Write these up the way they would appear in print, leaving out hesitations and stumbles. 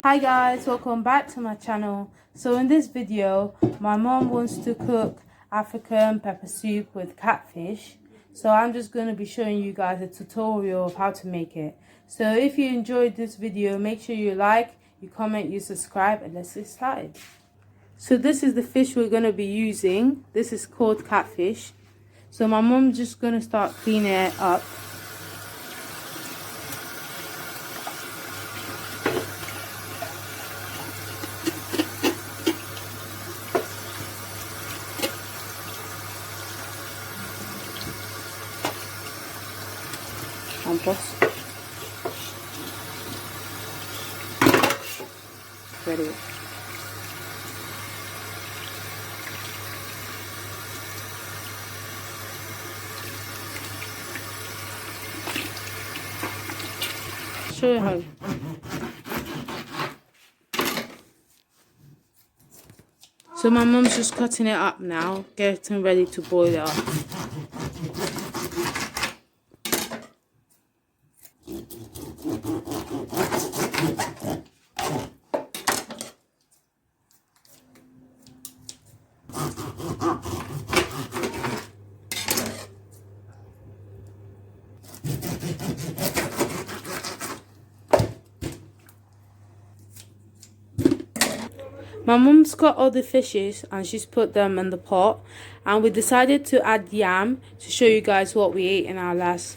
Hi guys, welcome back to my channel. So in this video, my mom wants to cook African pepper soup with catfish. So I'm just going to be showing you guys a tutorial of how to make it. So if you enjoyed this video, make sure you like, you comment, you subscribe, and let's get started. So this is the fish we're going to be using. This is called catfish. So my mom's just going to start cleaning it up. And boss. Ready. Show you how. So my mum's just cutting it up now, getting ready to boil it up. My mum's got all the fishes and she's put them in the pot, and we decided to add yam to show you guys what we ate in our last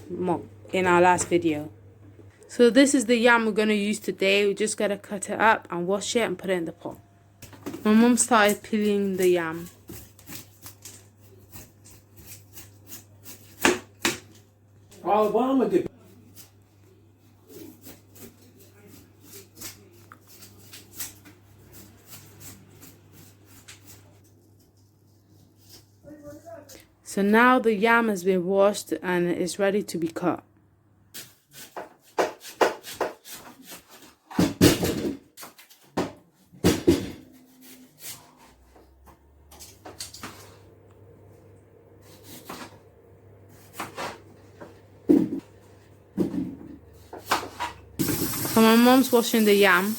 video. So this is the yam we're going to use today. We just got to cut it up and wash it and put it in the pot. My mum started peeling the yam. So now the yam has been washed and is ready to be cut. So my mom's washing the yam.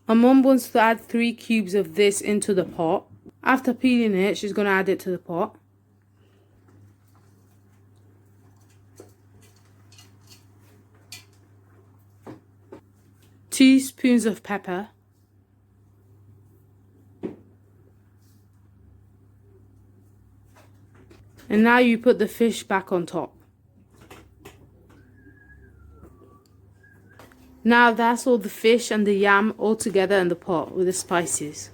My mom wants to add 3 cubes of this into the pot. After peeling it, she's going to add it to the pot. Two spoons of pepper. And now you put the fish back on top. Now that's all the fish and the yam all together in the pot with the spices.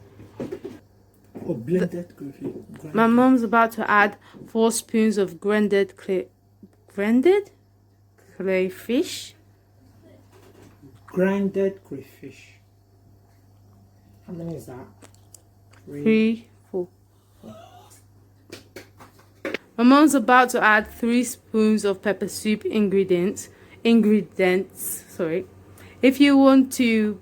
Oh, blended My mom's about to add 4 spoons of crayfish. Grinded crayfish. How many is that? 3, 4. My mom's about to add 3 spoons of pepper soup ingredients. Sorry. If you want to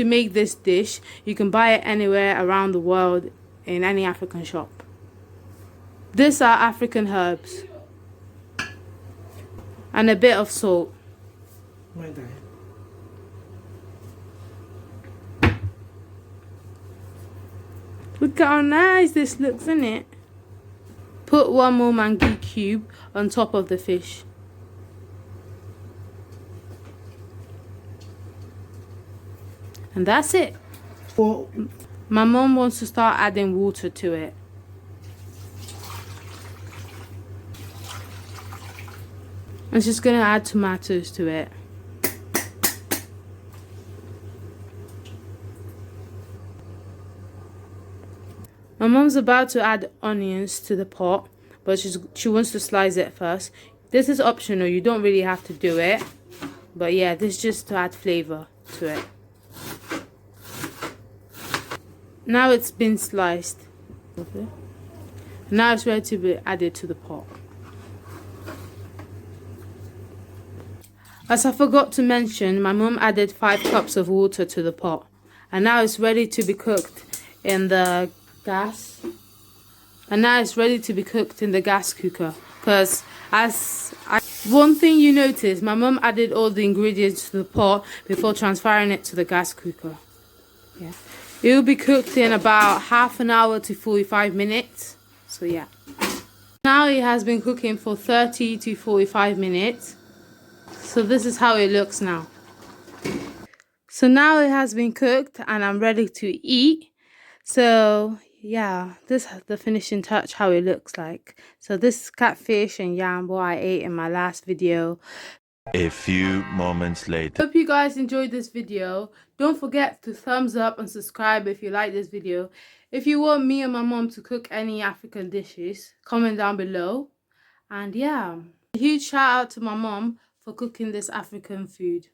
make this dish, you can buy it anywhere around the world in any African shop. These are African herbs and a bit of salt. My diet. Look at how nice this looks, isn't it? Put 1 more mango cube on top of the fish. And that's it. Oh. My mom wants to start adding water to it. And she's going to add tomatoes to it. My mom's about to add onions to the pot, but she wants to slice it first. This is optional, you don't really have to do it. But yeah, this is just to add flavor to it. Now it's been sliced. Okay. Now it's ready to be added to the pot. As I forgot to mention, my mum added 5 cups of water to the pot. and now it's ready to be cooked in the gas. Cooker. Because one thing you notice, my mum added all the ingredients to the pot before transferring it to the gas cooker. Yeah, it will be cooked in about half an hour to 45 minutes. So yeah, now it has been cooking for 30 to 45 minutes. So this is how it looks now. So now it has been cooked and I'm ready to eat. So yeah, this is the finishing touch, how it looks like. So this is catfish and yam, what I ate in my last video. A few moments later. Hope you guys enjoyed this video. Don't forget to thumbs up and subscribe if you like this video. If you want me and my mom to cook any African dishes, comment down below. And yeah, a huge shout out to my mom for cooking this African food.